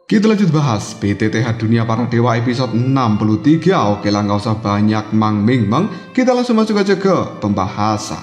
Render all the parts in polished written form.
Kita lanjut bahas PTTH Dunia Para Dewa episode 63. Oke lah, nggak usah banyak mang-ming-mang, kita langsung masuk aja ke pembahasan.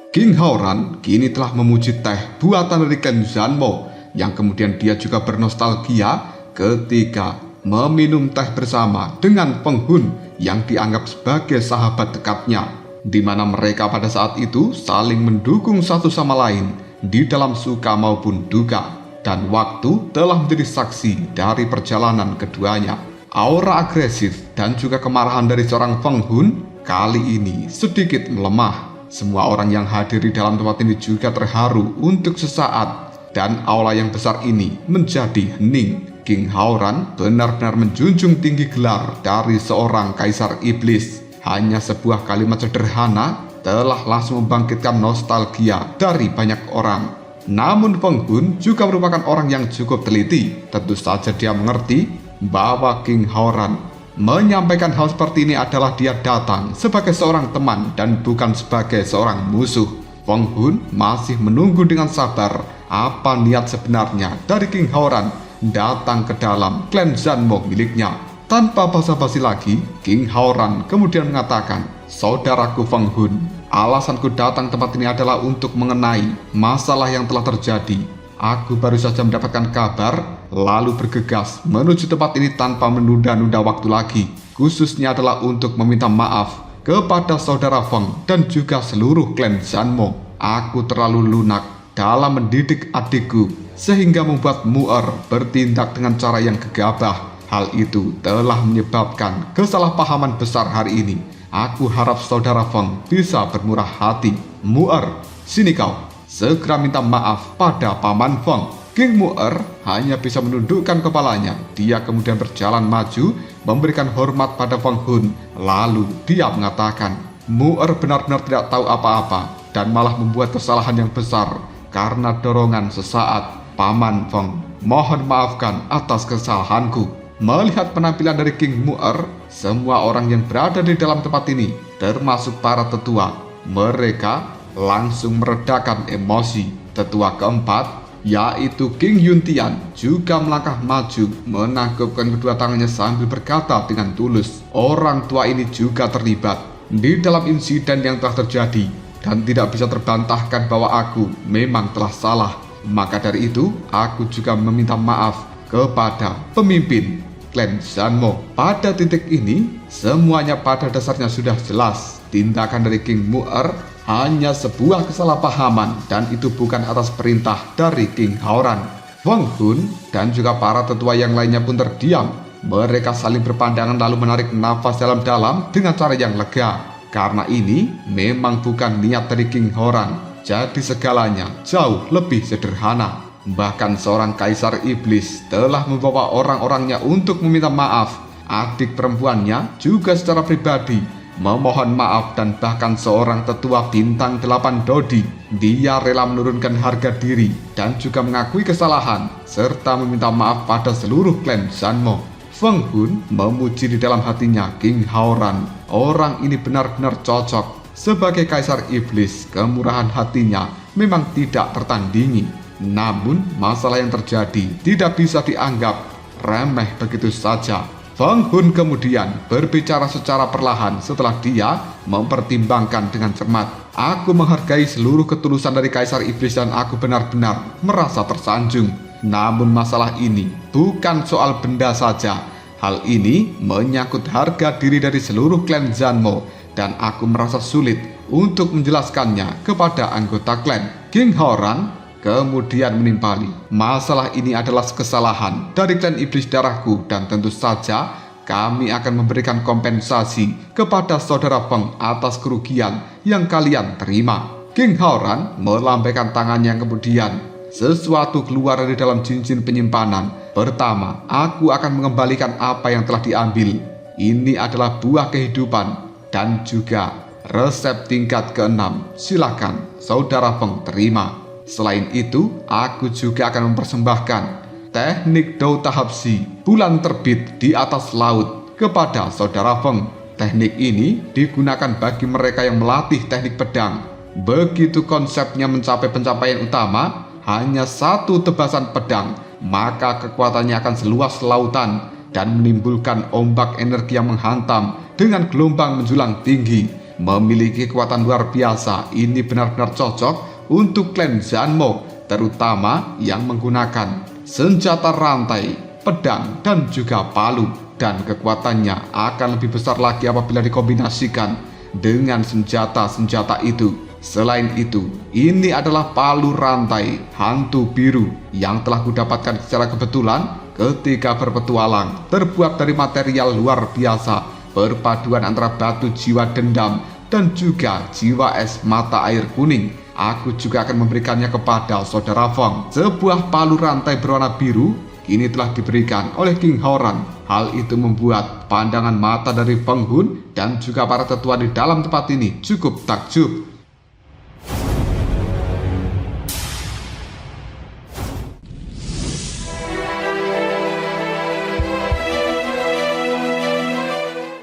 King Haoran kini telah memuji teh buatan dari klan Zanmo, yang kemudian dia juga bernostalgia ketika meminum teh bersama dengan Feng Hun yang dianggap sebagai sahabat dekatnya, di mana mereka pada saat itu saling mendukung satu sama lain di dalam suka maupun duka, dan waktu telah menjadi saksi dari perjalanan keduanya. Aura agresif dan juga kemarahan dari seorang Feng Hun kali ini sedikit melemah. Semua orang yang hadir di dalam tempat ini juga terharu untuk sesaat, dan aula yang besar ini menjadi hening. King Haoran benar-benar menjunjung tinggi gelar dari seorang kaisar iblis. Hanya sebuah kalimat sederhana telah langsung membangkitkan nostalgia dari banyak orang. Namun Feng Hun juga merupakan orang yang cukup teliti. Tentu saja dia mengerti bahwa King Haoran menyampaikan hal seperti ini adalah dia datang sebagai seorang teman dan bukan sebagai seorang musuh. Feng Hun masih menunggu dengan sabar apa niat sebenarnya dari King Haoran datang ke dalam klan Zanmo miliknya. Tanpa basa-basi lagi, King Haoran kemudian mengatakan, "Saudaraku Feng Hun, alasanku datang tempat ini adalah untuk mengenai masalah yang telah terjadi. Aku baru saja mendapatkan kabar, lalu bergegas menuju tempat ini tanpa menunda-nunda waktu lagi. Khususnya adalah untuk meminta maaf kepada saudara Feng dan juga seluruh klan Zanmo. Aku terlalu lunak dalam mendidik adikku, sehingga membuat Mu'er bertindak dengan cara yang gegabah. Hal itu telah menyebabkan kesalahpahaman besar hari ini. Aku harap saudara Feng bisa bermurah hati. Mu'er, sini kau, segera minta maaf pada Paman Feng." King Mu'er hanya bisa menundukkan kepalanya. Dia kemudian berjalan maju, memberikan hormat pada Feng Hun. Lalu dia mengatakan, Mu'er benar-benar tidak tahu apa-apa dan malah membuat kesalahan yang besar karena dorongan sesaat. Paman Feng, mohon maafkan atas kesalahanku. Melihat penampilan dari King Mu'er, semua orang yang berada di dalam tempat ini, termasuk para tetua, mereka langsung meredakan emosi. Tetua keempat, yaitu King Yuntian, juga melangkah maju, menangkupkan kedua tangannya sambil berkata dengan tulus, orang tua ini juga terlibat di dalam insiden yang telah terjadi, dan tidak bisa terbantahkan bahwa aku memang telah salah. Maka dari itu, aku juga meminta maaf kepada pemimpin klan Zanmo. Pada titik ini, semuanya pada dasarnya sudah jelas. Tindakan dari King Mu'er hanya sebuah kesalahpahaman, dan itu bukan atas perintah dari King Haoran. Feng Hun dan juga para tetua yang lainnya pun terdiam. Mereka saling berpandangan lalu menarik nafas dalam-dalam dengan cara yang lega. Karena ini memang bukan niat dari King Haoran. Jadi segalanya jauh lebih sederhana. Bahkan seorang kaisar iblis telah membawa orang-orangnya untuk meminta maaf. Adik perempuannya juga secara pribadi memohon maaf, dan bahkan seorang tetua bintang 8 Dodi, dia rela menurunkan harga diri dan juga mengakui kesalahan serta meminta maaf pada seluruh klan Zanmo. Feng Hun memuji di dalam hatinya King Haoran. Orang ini benar-benar cocok sebagai kaisar iblis. Kemurahan hatinya memang tidak tertandingi. Namun masalah yang terjadi tidak bisa dianggap remeh begitu saja. Feng Hun kemudian berbicara secara perlahan setelah dia mempertimbangkan dengan cermat. Aku menghargai seluruh ketulusan dari kaisar iblis dan aku benar-benar merasa tersanjung. Namun masalah ini bukan soal benda saja. Hal ini menyangkut harga diri dari seluruh klan Zanmo, dan aku merasa sulit untuk menjelaskannya kepada anggota klan. King Haoran kemudian menimpali, masalah ini adalah kesalahan dari klan iblis darahku, dan tentu saja kami akan memberikan kompensasi kepada saudara Feng atas kerugian yang kalian terima. King Haoran melambaikan tangannya, kemudian sesuatu keluar dari dalam cincin penyimpanan. Pertama, aku akan mengembalikan apa yang telah diambil. Ini adalah buah kehidupan dan juga resep tingkat ke-6. Silakan saudara Feng terima. Selain itu, aku juga akan mempersembahkan teknik Dou Tahap Si, bulan terbit di atas laut, kepada saudara Feng. Teknik ini digunakan bagi mereka yang melatih teknik pedang. Begitu konsepnya mencapai pencapaian utama, hanya satu tebasan pedang, maka kekuatannya akan seluas lautan dan menimbulkan ombak energi yang menghantam dengan gelombang menjulang tinggi. Memiliki kekuatan luar biasa, ini benar-benar cocok untuk klan Zanmo, terutama yang menggunakan senjata rantai, pedang, dan juga palu. Dan kekuatannya akan lebih besar lagi apabila dikombinasikan dengan senjata-senjata itu. Selain itu, ini adalah palu rantai hantu biru yang telah kudapatkan secara kebetulan ketika berpetualang. Terbuat dari material luar biasa, perpaduan antara batu jiwa dendam dan juga jiwa es mata air kuning. Aku juga akan memberikannya kepada saudara Feng. Sebuah palu rantai berwarna biru kini telah diberikan oleh King Haoran. Hal itu membuat pandangan mata dari Feng Hun dan juga para tetua di dalam tempat ini cukup takjub.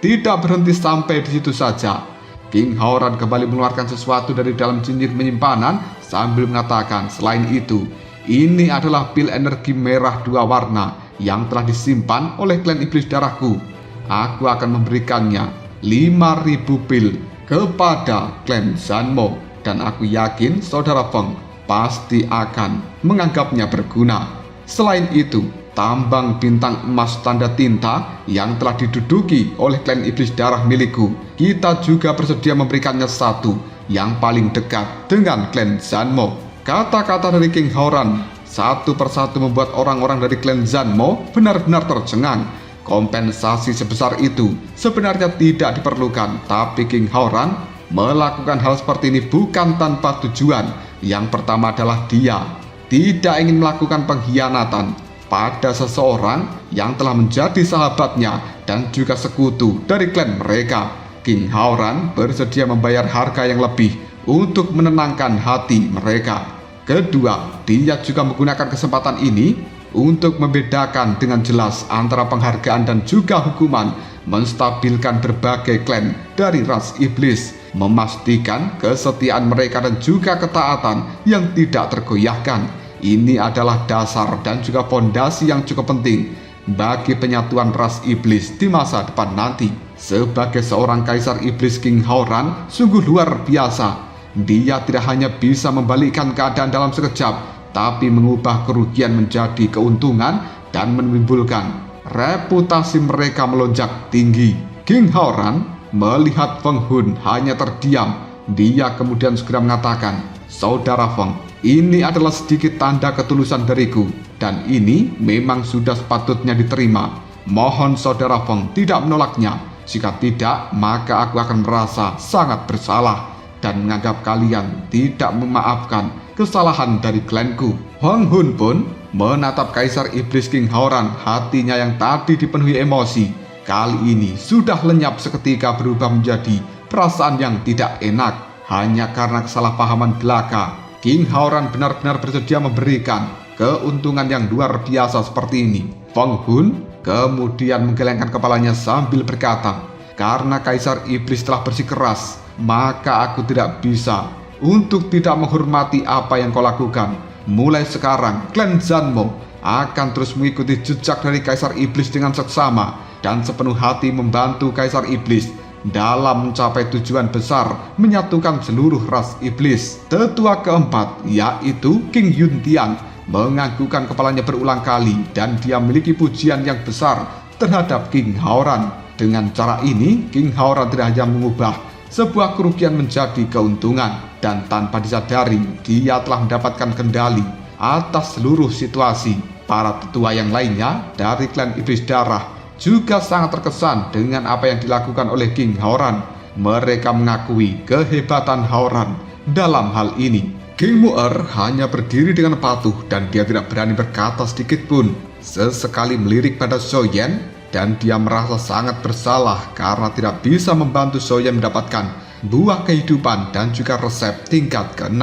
Tidak berhenti sampai di situ saja. King Haoran kembali mengeluarkan sesuatu dari dalam cincin penyimpanan sambil mengatakan, selain itu, ini adalah pil energi merah 2 warna yang telah disimpan oleh klan iblis darahku. Aku akan memberikannya 5.000 pil kepada klan Zanmo, dan aku yakin saudara Feng pasti akan menganggapnya berguna. Selain itu, tambang bintang emas tanda tinta yang telah diduduki oleh klan iblis darah milikku, kita juga bersedia memberikannya satu yang paling dekat dengan klan Zanmo. Kata-kata dari King Haoran satu persatu membuat orang-orang dari klan Zanmo benar-benar tercengang. Kompensasi sebesar itu sebenarnya tidak diperlukan, tapi King Haoran melakukan hal seperti ini bukan tanpa tujuan. Yang pertama adalah dia tidak ingin melakukan pengkhianatan pada seseorang yang telah menjadi sahabatnya dan juga sekutu dari klan mereka. King Haoran bersedia membayar harga yang lebih untuk menenangkan hati mereka. Kedua, dia juga menggunakan kesempatan ini untuk membedakan dengan jelas antara penghargaan dan juga hukuman, menstabilkan berbagai klan dari ras iblis, memastikan kesetiaan mereka dan juga ketaatan yang tidak tergoyahkan. Ini adalah dasar dan juga fondasi yang cukup penting bagi penyatuan ras iblis di masa depan nanti. Sebagai seorang kaisar iblis, King Haoran sungguh luar biasa. Dia tidak hanya bisa membalikkan keadaan dalam sekejap, tapi mengubah kerugian menjadi keuntungan dan menimbulkan reputasi mereka melonjak tinggi. King Haoran melihat Feng Hun hanya terdiam. Dia kemudian segera mengatakan, saudara Feng, ini adalah sedikit tanda ketulusan dariku, dan ini memang sudah sepatutnya diterima. Mohon saudara Feng tidak menolaknya. Jika tidak, maka aku akan merasa sangat bersalah dan menganggap kalian tidak memaafkan kesalahan dari klanku. Feng Hun pun menatap kaisar iblis King Haoran. Hatinya yang tadi dipenuhi emosi, kali ini sudah lenyap seketika berubah menjadi perasaan yang tidak enak. Hanya karena kesalahpahaman belaka, King Haoran benar-benar bersedia memberikan keuntungan yang luar biasa seperti ini. Feng Hun kemudian menggelengkan kepalanya sambil berkata, karena kaisar iblis telah bersikeras, maka aku tidak bisa untuk tidak menghormati apa yang kau lakukan. Mulai sekarang, klan Zanmo akan terus mengikuti jejak dari kaisar iblis dengan seksama dan sepenuh hati membantu kaisar iblis dalam mencapai tujuan besar menyatukan seluruh ras iblis. Tetua keempat, yaitu King Yuntian, menganggukkan kepalanya berulang kali dan dia memiliki pujian yang besar terhadap King Haoran. Dengan cara ini, King Haoran tidak hanya mengubah sebuah kerugian menjadi keuntungan, dan tanpa disadari dia telah mendapatkan kendali atas seluruh situasi. Para tetua yang lainnya dari klan iblis darah juga sangat terkesan dengan apa yang dilakukan oleh King Haoran. Mereka mengakui kehebatan Haoran dalam hal ini. King Mu'er hanya berdiri dengan patuh dan dia tidak berani berkata sedikit pun. Sesekali melirik pada Soyen dan dia merasa sangat bersalah karena tidak bisa membantu Soyen mendapatkan buah kehidupan dan juga resep tingkat ke-6.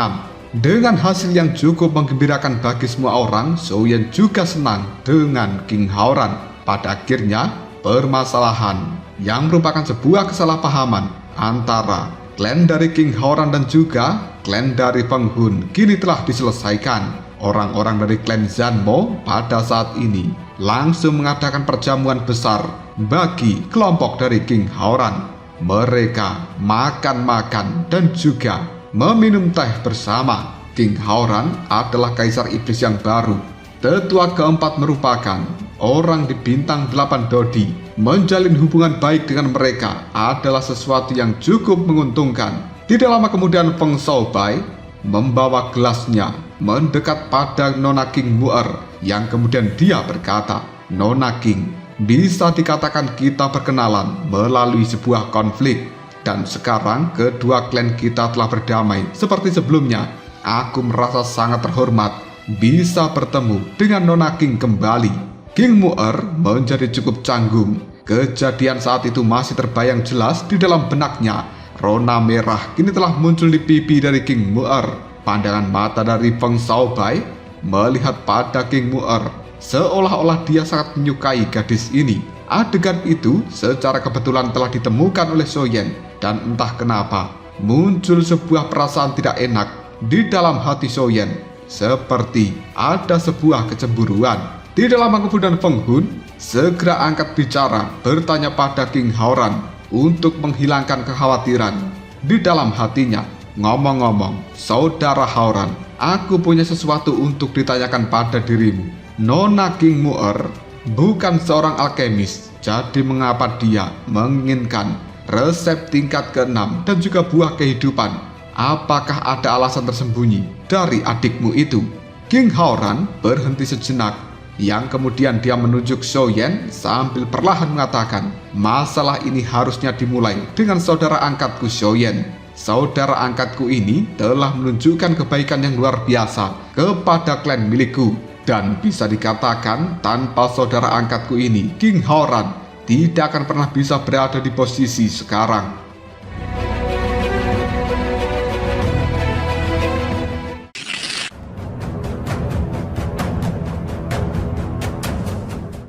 Dengan hasil yang cukup menggembirakan bagi semua orang, Soyen juga senang dengan King Haoran. Pada akhirnya, permasalahan yang merupakan sebuah kesalahpahaman antara klan dari King Howran dan juga klan dari Feng Hun kini telah diselesaikan. Orang-orang dari klan Zanmo pada saat ini langsung mengadakan perjamuan besar bagi kelompok dari King Howran. Mereka makan-makan dan juga meminum teh bersama. King Howran adalah kaisar iblis yang baru. Tetua keempat merupakan orang di bintang 8 Dodi. Menjalin hubungan baik dengan mereka adalah sesuatu yang cukup menguntungkan. Tidak lama kemudian Feng Shaobai membawa gelasnya mendekat pada Nona King Mu'er, yang kemudian dia berkata, "Nona King, bisa dikatakan kita berkenalan melalui sebuah konflik, dan sekarang kedua klan kita telah berdamai seperti sebelumnya. Aku merasa sangat terhormat bisa bertemu dengan Nona King kembali." King Mu'er menjadi cukup canggung. Kejadian saat itu masih terbayang jelas di dalam benaknya. Rona merah kini telah muncul di pipi dari King Mu'er. Pandangan mata dari Feng Shaobai melihat pada King Mu'er, seolah-olah dia sangat menyukai gadis ini. Adegan itu secara kebetulan telah ditemukan oleh Soyen, dan entah kenapa muncul sebuah perasaan tidak enak di dalam hati Soyen, seperti ada sebuah kecemburuan. Tidak lama kemudian Feng Hun segera angkat bicara bertanya pada King Howran untuk menghilangkan kekhawatiran di dalam hatinya. "Ngomong-ngomong, saudara Howran, aku punya sesuatu untuk ditanyakan pada dirimu. Nona King Mu'er bukan seorang alkemis, jadi mengapa dia menginginkan resep tingkat ke-6 dan juga buah kehidupan? Apakah ada alasan tersembunyi dari adikmu itu?" King Howran berhenti sejenak, yang kemudian dia menunjuk Soyen sambil perlahan mengatakan, "Masalah ini harusnya dimulai dengan saudara angkatku Soyen. Saudara angkatku ini telah menunjukkan kebaikan yang luar biasa kepada klan milikku, dan bisa dikatakan tanpa saudara angkatku ini, King Howran tidak akan pernah bisa berada di posisi sekarang."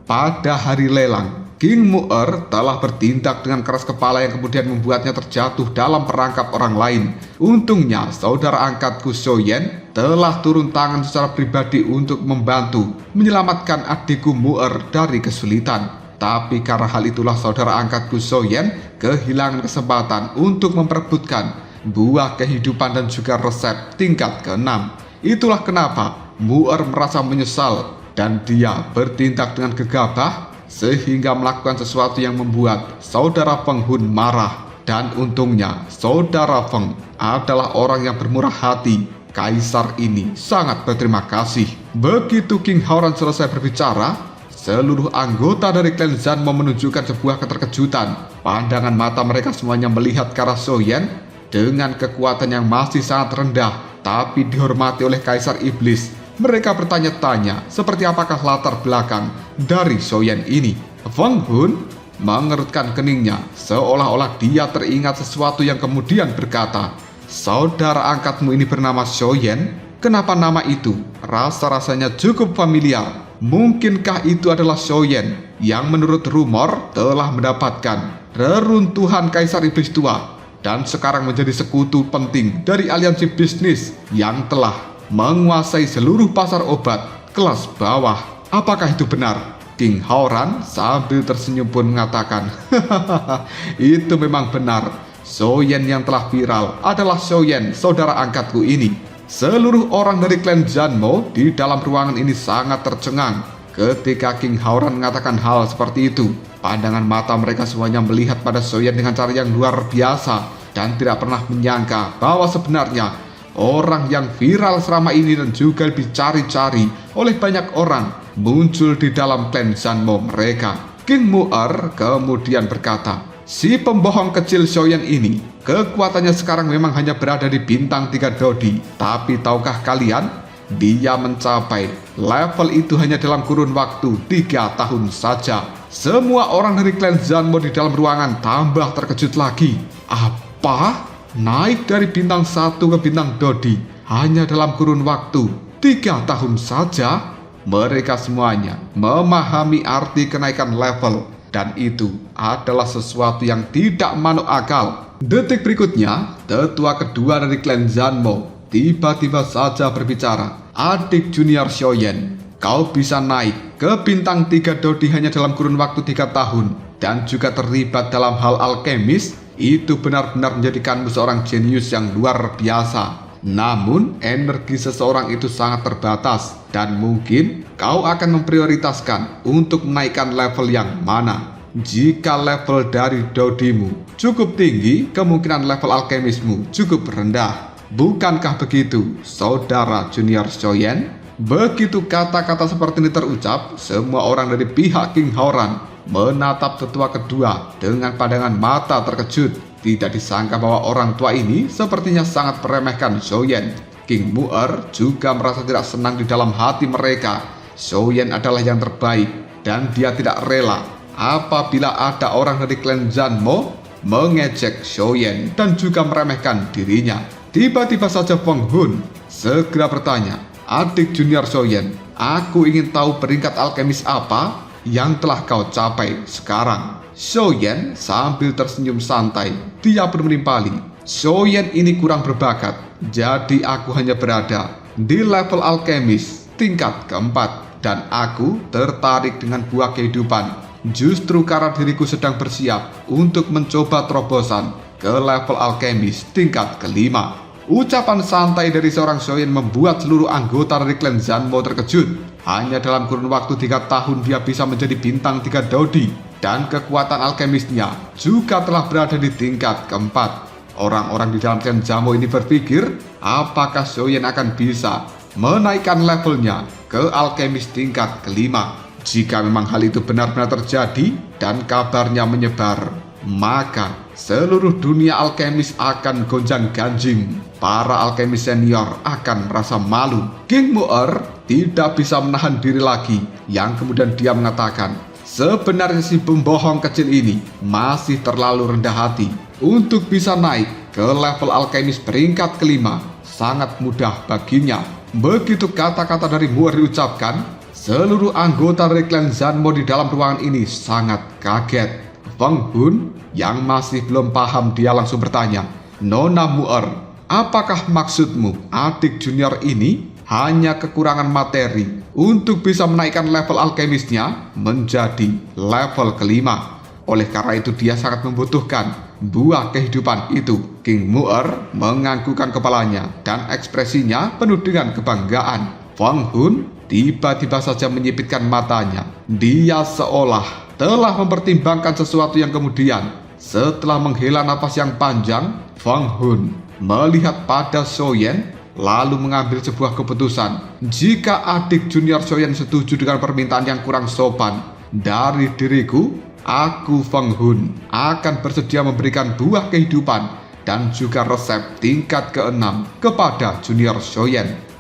Pada hari lelang, King Mu'er telah bertindak dengan keras kepala yang kemudian membuatnya terjatuh dalam perangkap orang lain. Untungnya, saudara angkatku Soyen telah turun tangan secara pribadi untuk membantu menyelamatkan adikku Mu'er dari kesulitan. Tapi karena hal itulah saudara angkatku Soyen kehilangan kesempatan untuk memperebutkan buah kehidupan dan juga resep tingkat ke-6. Itulah kenapa Mu'er merasa menyesal dan dia bertindak dengan gegabah sehingga melakukan sesuatu yang membuat saudara Feng Hun marah. Dan untungnya saudara Feng adalah orang yang bermurah hati. Kaisar ini sangat berterima kasih. Begitu King Howran selesai berbicara, seluruh anggota dari klan Zanmo menunjukkan sebuah keterkejutan. Pandangan mata mereka semuanya melihat ke arah Soyen dengan kekuatan yang masih sangat rendah tapi dihormati oleh Kaisar Iblis. Mereka bertanya-tanya seperti apakah latar belakang dari Soyen ini. Feng Hun mengerutkan keningnya seolah-olah dia teringat sesuatu yang kemudian berkata, "Saudara angkatmu ini bernama Soyen? Kenapa nama itu rasa-rasanya cukup familiar? Mungkinkah itu adalah Soyen yang menurut rumor telah mendapatkan reruntuhan Kaisar Iblis tua dan sekarang menjadi sekutu penting dari aliansi bisnis yang telah menguasai seluruh pasar obat kelas bawah? Apakah itu benar?" King Howran sambil tersenyum pun mengatakan, "Hahaha, itu memang benar. Soyen yang telah viral adalah Soyen, saudara angkatku ini." Seluruh orang dari klan Zanmo di dalam ruangan ini sangat tercengang ketika King Howran mengatakan hal seperti itu. Pandangan mata mereka semuanya melihat pada Soyen dengan cara yang luar biasa dan tidak pernah menyangka bahwa sebenarnya orang yang viral selama ini dan juga dicari-cari oleh banyak orang muncul di dalam klan Zanmo mereka. King Mu'er kemudian berkata, "Si pembohong kecil Soyen ini, kekuatannya sekarang memang hanya berada di bintang 3 Dodi. Tapi tahukah kalian, dia mencapai level itu hanya dalam kurun waktu 3 tahun saja." Semua orang dari klan Zanmo di dalam ruangan tambah terkejut lagi. Apa? Naik dari bintang 1 ke bintang Dodi hanya dalam kurun waktu 3 tahun saja? Mereka semuanya memahami arti kenaikan level dan itu adalah sesuatu yang tidak masuk akal. Detik berikutnya, tetua kedua dari klan Zanmo tiba-tiba saja berbicara. Adik junior Shoyen, kau bisa naik ke bintang 3 Dodi hanya dalam kurun waktu 3 tahun dan juga terlibat dalam hal alkemis. Itu benar-benar menjadikanmu seorang jenius yang luar biasa. Namun energi seseorang itu sangat terbatas dan mungkin kau akan memprioritaskan untuk menaikkan level yang mana. Jika level dari Dodimu cukup tinggi, kemungkinan level alkemismu cukup rendah. Bukankah begitu, saudara junior Shoyen? Begitu kata-kata seperti ini terucap, semua orang dari pihak King Haoran menatap tetua kedua dengan pandangan mata terkejut. Tidak disangka bahwa orang tua ini sepertinya sangat meremehkan Shoyen. King Mu'er juga merasa tidak senang di dalam hati mereka. Shoyen adalah yang terbaik dan dia tidak rela apabila ada orang dari klan Zanmo mengejek Shoyen dan juga meremehkan dirinya. Tiba-tiba saja Feng Hun segera bertanya, adik junior Shoyen, aku ingin tahu peringkat alkemis apa yang telah kau capai sekarang. Shoyen sambil tersenyum santai, dia pun menimpali, Shoyen ini kurang berbakat, jadi aku hanya berada di level alkemis tingkat keempat dan aku tertarik dengan buah kehidupan. Justru karena diriku sedang bersiap untuk mencoba terobosan ke level alkemis tingkat kelima. Ucapan santai dari seorang Shoyen membuat seluruh anggota dari klan Zanmo terkejut. Hanya dalam kurun waktu 3 tahun dia bisa menjadi bintang 3 Dodi dan kekuatan alkemisnya juga telah berada di tingkat keempat. Orang-orang di dalam klan Zanmo ini berpikir apakah Shoyen akan bisa menaikkan levelnya ke alkemis tingkat kelima. Jika memang hal itu benar-benar terjadi dan kabarnya menyebar, maka seluruh dunia alkemis akan gonjang-ganjing. Para alkemis senior akan merasa malu. King Mu'er tidak bisa menahan diri lagi, yang kemudian dia mengatakan, sebenarnya si pembohong kecil ini masih terlalu rendah hati untuk bisa naik ke level alkemis peringkat kelima. Sangat mudah baginya. Begitu kata-kata dari Mu'er diucapkan, seluruh anggota dari klan Zanmo di dalam ruangan ini sangat kaget. Feng Hun yang masih belum paham, dia langsung bertanya, Nona Mu'er, apakah maksudmu adik junior ini hanya kekurangan materi untuk bisa menaikkan level alkemisnya menjadi level kelima? Oleh karena itu dia sangat membutuhkan buah kehidupan itu. King Mu'er menganggukkan kepalanya dan ekspresinya penuh dengan kebanggaan. Feng Hun tiba-tiba saja menyipitkan matanya. Dia seolah telah mempertimbangkan sesuatu yang kemudian setelah menghela napas yang panjang, Feng Hun melihat pada Shoyen lalu mengambil sebuah keputusan. Jika adik junior Shoyen setuju dengan permintaan yang kurang sopan dari diriku, aku Feng Hun akan bersedia memberikan buah kehidupan dan juga resep tingkat ke-6 kepada junior Shoyen.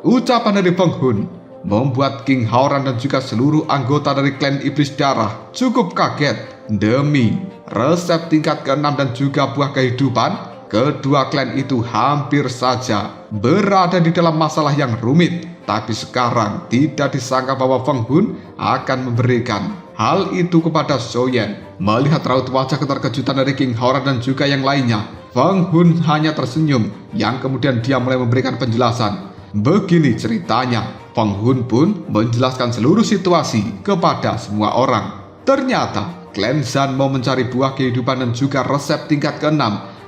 Ucapan dari Feng Hun membuat King Haoran dan juga seluruh anggota dari klan Iblis Darah cukup kaget. Demi resep tingkat ke-6 dan juga buah kehidupan, kedua klan itu hampir saja berada di dalam masalah yang rumit. Tapi sekarang tidak disangka bahwa Feng Hun akan memberikan hal itu kepada Shoyen. Melihat raut wajah keterkejutan dari King Haoran dan juga yang lainnya, Feng Hun hanya tersenyum, yang kemudian dia mulai memberikan penjelasan. Begini ceritanya, Feng Hun pun menjelaskan seluruh situasi kepada semua orang. Ternyata klan Zanmo mencari buah kehidupan dan juga resep tingkat ke-6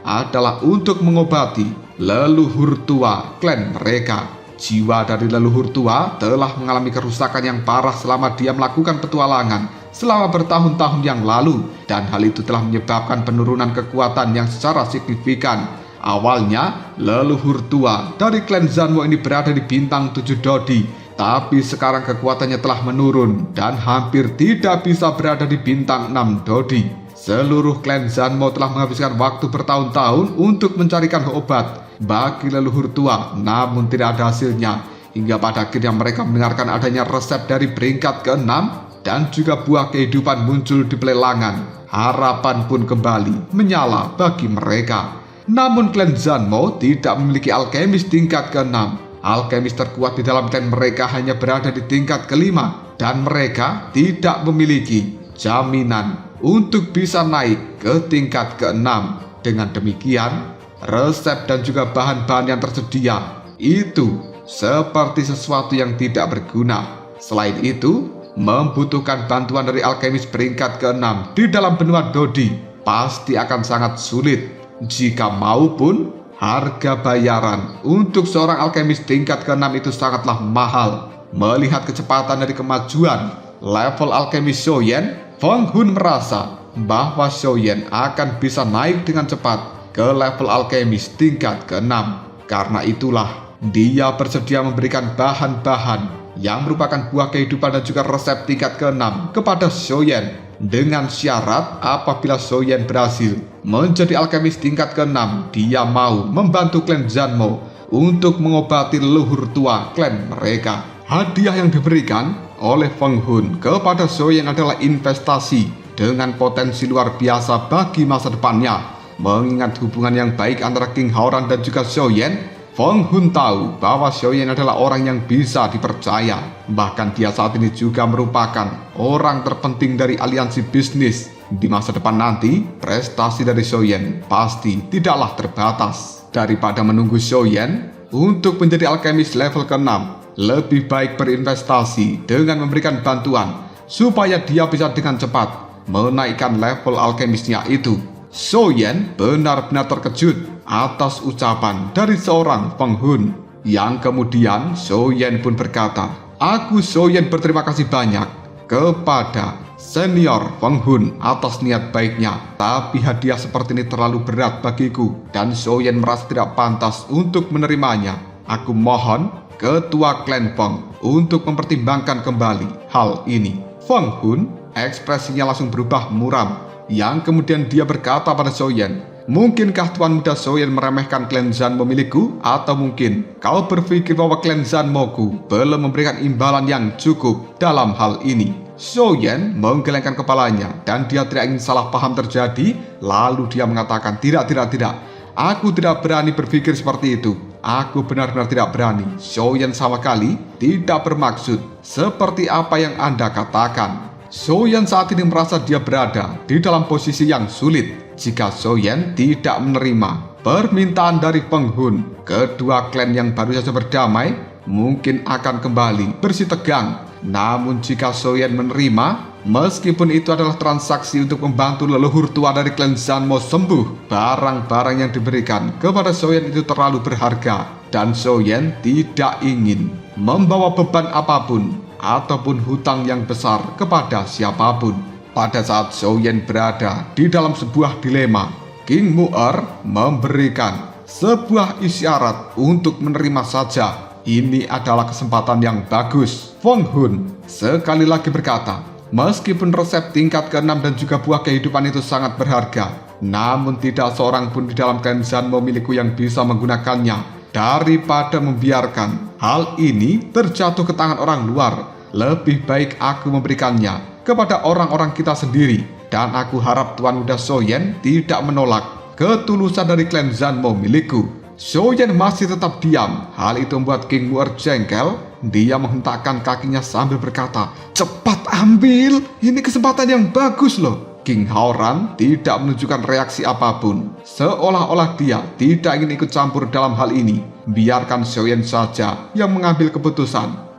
adalah untuk mengobati leluhur tua klan mereka. Jiwa dari leluhur tua telah mengalami kerusakan yang parah selama dia melakukan petualangan selama bertahun-tahun yang lalu, dan hal itu telah menyebabkan penurunan kekuatan yang secara signifikan. Awalnya, leluhur tua dari klan Zanmo ini berada di bintang 7 Dodi, tapi sekarang kekuatannya telah menurun dan hampir tidak bisa berada di bintang 6 Dodi. Seluruh klan Zanmo telah menghabiskan waktu bertahun-tahun untuk mencarikan obat bagi leluhur tua, namun tidak ada hasilnya. Hingga pada akhirnya mereka mendengarkan adanya resep dari peringkat ke-6 dan juga buah kehidupan muncul di pelelangan. Harapan pun kembali menyala bagi mereka. Namun klan Zanmo tidak memiliki alkemis tingkat ke-6. Alkemis terkuat di dalam klan mereka hanya berada di tingkat ke-5 dan mereka tidak memiliki jaminan untuk bisa naik ke tingkat ke-6. Dengan demikian, resep dan juga bahan-bahan yang tersedia itu seperti sesuatu yang tidak berguna. Selain itu, membutuhkan bantuan dari alkemis peringkat ke-6 di dalam benua Dodi pasti akan sangat sulit. Jika maupun harga bayaran untuk seorang alkemis tingkat ke-6 itu sangatlah mahal. Melihat kecepatan dari kemajuan level alkemis Shoyen, Feng Hun merasa bahwa Shoyen akan bisa naik dengan cepat ke level alkemis tingkat ke-6. Karena itulah dia bersedia memberikan bahan-bahan yang merupakan buah kehidupan dan juga resep tingkat ke-6 kepada Shoyen, dengan syarat apabila Shoyen berhasil menjadi alkemis tingkat ke-6, dia mau membantu klan Zanmo untuk mengobati leluhur tua klan mereka. Hadiah yang diberikan oleh Feng Hun kepada Shoyen adalah investasi dengan potensi luar biasa bagi masa depannya. Mengingat hubungan yang baik antara King Haoran dan juga Shoyen, Feng Hun tahu bahwa Shoyen adalah orang yang bisa dipercaya. Bahkan dia saat ini juga merupakan orang terpenting dari aliansi bisnis. Di masa depan nanti, prestasi dari Shoyen pasti tidaklah terbatas. Daripada menunggu Shoyen untuk menjadi alkemis level ke-6, lebih baik berinvestasi dengan memberikan bantuan supaya dia bisa dengan cepat menaikkan level alkemisnya itu. Shoyen benar-benar terkejut atas ucapan dari seorang Feng Hun. Yang kemudian Shoyen pun berkata, "Aku Shoyen berterima kasih banyak kepada senior Feng Hun atas niat baiknya. Tapi hadiah seperti ini terlalu berat bagiku dan Shoyen merasa tidak pantas untuk menerimanya. Aku mohon ketua klan Feng untuk mempertimbangkan kembali hal ini." Feng Hun ekspresinya langsung berubah muram. Yang kemudian dia berkata pada Shoyen, "Mungkinkah Tuan Muda Shoyen meremehkan klan Zanmo milikku? Atau mungkin kau berpikir bahwa klan Zanmo-ku belum memberikan imbalan yang cukup dalam hal ini?" Shoyen menggelengkan kepalanya dan dia tidak ingin salah paham terjadi. Lalu dia mengatakan, tidak. Aku tidak berani berpikir seperti itu. Aku benar-benar tidak berani. Shoyen sama kali tidak bermaksud seperti apa yang Anda katakan." Shoyen saat ini merasa dia berada di dalam posisi yang sulit. Jika Shoyen tidak menerima permintaan dari Feng Hun, kedua klan yang baru saja berdamai mungkin akan kembali bersitegang. Namun jika Shoyen menerima, meskipun itu adalah transaksi untuk membantu leluhur tua dari klan Zanmo sembuh, barang-barang yang diberikan kepada Shoyen itu terlalu berharga dan Shoyen tidak ingin membawa beban apapun ataupun hutang yang besar kepada siapapun. Pada saat Shoyen berada di dalam sebuah dilema, King Mu'er memberikan sebuah isyarat untuk menerima saja. Ini adalah kesempatan yang bagus. Feng Hun sekali lagi berkata, "Meskipun resep tingkat ke-6 dan juga buah kehidupan itu sangat berharga, namun tidak seorang pun di dalam klan Zanmo milikku yang bisa menggunakannya. Daripada membiarkan hal ini terjatuh ke tangan orang luar, lebih baik aku memberikannya kepada orang-orang kita sendiri. Dan aku harap Tuan Muda Shoyen tidak menolak ketulusan dari klan Zanmo milikku." Shoyen masih tetap diam. Hal itu membuat King Mu'er jengkel. Dia menghentakkan kakinya sambil berkata, "Cepat ambil, ini kesempatan yang bagus loh." King Haoran tidak menunjukkan reaksi apapun, seolah-olah dia tidak ingin ikut campur dalam hal ini. Biarkan Shoyen saja yang mengambil keputusan.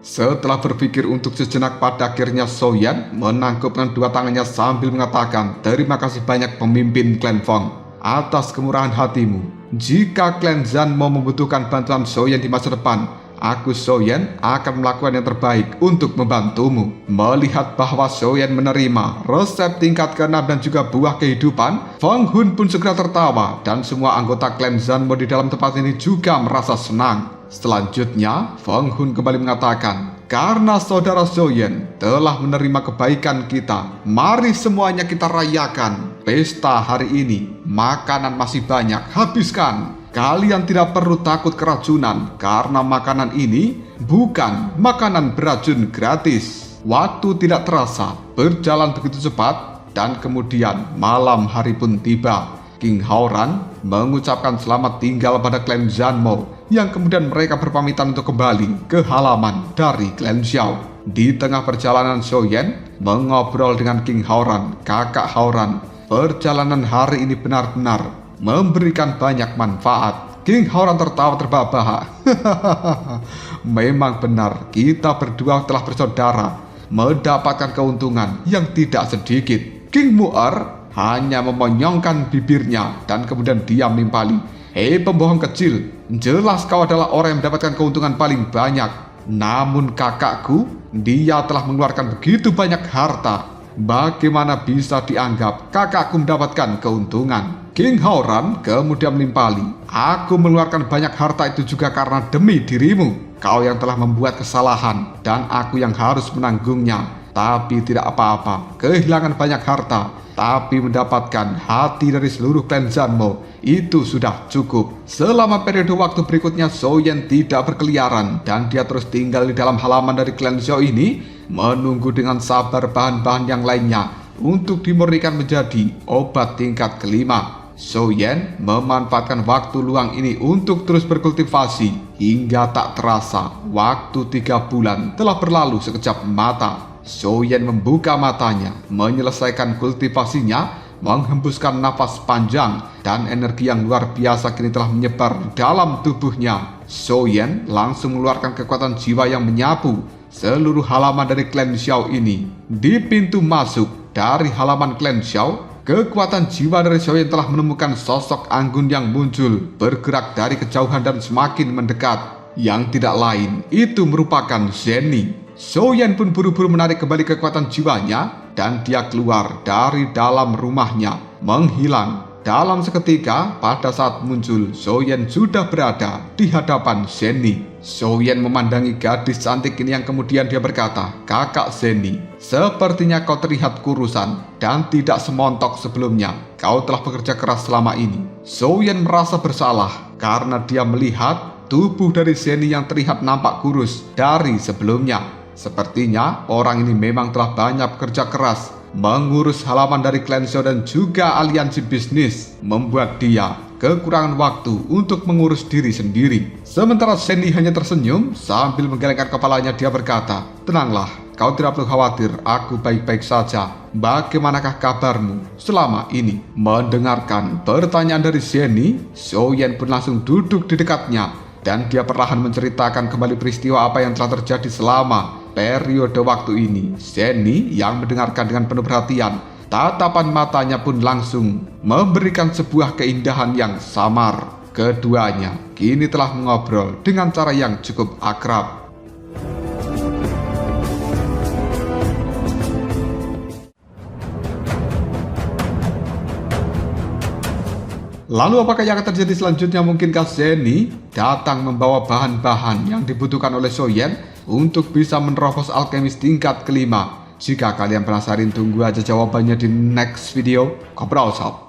Setelah berpikir untuk sejenak, pada akhirnya Shoyen menangkupkan dua tangannya sambil mengatakan, "Terima kasih banyak pemimpin klan Feng atas kemurahan hatimu. Jika klan Zanmo membutuhkan bantuan Shoyen di masa depan, aku Shoyen akan melakukan yang terbaik untuk membantumu." Melihat bahwa Shoyen menerima resep tingkat ke-6 dan juga buah kehidupan, Feng Hun pun segera tertawa dan semua anggota klan Zanmo di dalam tempat ini juga merasa senang. Selanjutnya, Feng Hun kembali mengatakan, "Karena saudara Shoyen telah menerima kebaikan kita, mari semuanya kita rayakan pesta hari ini. Makanan masih banyak, habiskan." Kalian tidak perlu takut keracunan karena makanan ini bukan makanan beracun gratis. Waktu tidak terasa berjalan begitu cepat dan kemudian malam hari pun tiba. King Haoran mengucapkan selamat tinggal pada klan Zanmo yang kemudian mereka berpamitan untuk kembali ke halaman dari klan Xiao. Di tengah perjalanan, Zhou Yan mengobrol dengan King Haoran, kakak Haoran. Perjalanan hari ini benar-benar memberikan banyak manfaat. King Haoran tertawa terbahak-bahak. Memang benar, kita berdua telah bersaudara, mendapatkan keuntungan yang tidak sedikit. King Mu'er hanya memonyongkan bibirnya dan kemudian diam nimpali. Hei pembohong kecil, jelas kau adalah orang yang mendapatkan keuntungan paling banyak. Namun kakakku, dia telah mengeluarkan begitu banyak harta. Bagaimana bisa dianggap kakakku mendapatkan keuntungan? King Haoran kemudian menimpali. Aku mengeluarkan banyak harta itu juga karena demi dirimu. Kau yang telah membuat kesalahan dan aku yang harus menanggungnya. Tapi tidak apa-apa, kehilangan banyak harta, tapi mendapatkan hati dari seluruh klan Zanmo itu sudah cukup. Selama periode waktu berikutnya, Zhou Yan tidak berkeliaran dan dia terus tinggal di dalam halaman dari klan Xiao ini, menunggu dengan sabar bahan-bahan yang lainnya untuk dimurnikan menjadi obat tingkat kelima. Zhou Yan memanfaatkan waktu luang ini untuk terus berkultivasi hingga tak terasa waktu 3 bulan telah berlalu sekejap mata. Zhou Yan membuka matanya, menyelesaikan kultivasinya, menghembuskan nafas panjang, dan energi yang luar biasa kini telah menyebar di dalam tubuhnya. Zhou Yan langsung mengeluarkan kekuatan jiwa yang menyapu seluruh halaman dari klan Xiao ini. Di pintu masuk dari halaman klan Xiao, kekuatan jiwa dari Zhou Yan telah menemukan sosok anggun yang muncul, bergerak dari kejauhan dan semakin mendekat. Yang tidak lain, itu merupakan Zenny. Zhou Yan pun buru-buru menarik kembali kekuatan jiwanya dan dia keluar dari dalam rumahnya, menghilang. Dalam seketika, pada saat muncul, Zhou Yan sudah berada di hadapan Zenny. Zhou Yan memandangi gadis cantik ini yang kemudian dia berkata, "Kakak Zenny, sepertinya kau terlihat kurusan dan tidak semontok sebelumnya. Kau telah bekerja keras selama ini." Zhou Yan merasa bersalah karena dia melihat tubuh dari Zenny yang terlihat nampak kurus dari sebelumnya. Sepertinya orang ini memang telah banyak bekerja keras mengurus halaman dari klan Xiao dan juga aliansi bisnis, membuat dia kekurangan waktu untuk mengurus diri sendiri. Sementara Zenny hanya tersenyum sambil menggelengkan kepalanya. Dia berkata, "Tenanglah, kau tidak perlu khawatir, aku baik-baik saja. Bagaimanakah kabarmu selama ini?" Mendengarkan pertanyaan dari Zenny, Zhou Yan pun langsung duduk di dekatnya dan dia perlahan menceritakan kembali peristiwa apa yang telah terjadi selama periode waktu ini. Zenny yang mendengarkan dengan penuh perhatian, tatapan matanya pun langsung memberikan sebuah keindahan yang samar. Keduanya kini telah mengobrol dengan cara yang cukup akrab. Lalu apakah yang akan terjadi selanjutnya? Mungkinkah Zenny datang membawa bahan-bahan yang dibutuhkan oleh Zhou Yan untuk bisa menerobos alkemis tingkat kelima? Jika kalian penasaran, tunggu aja jawabannya di next video. Kobrol Sob.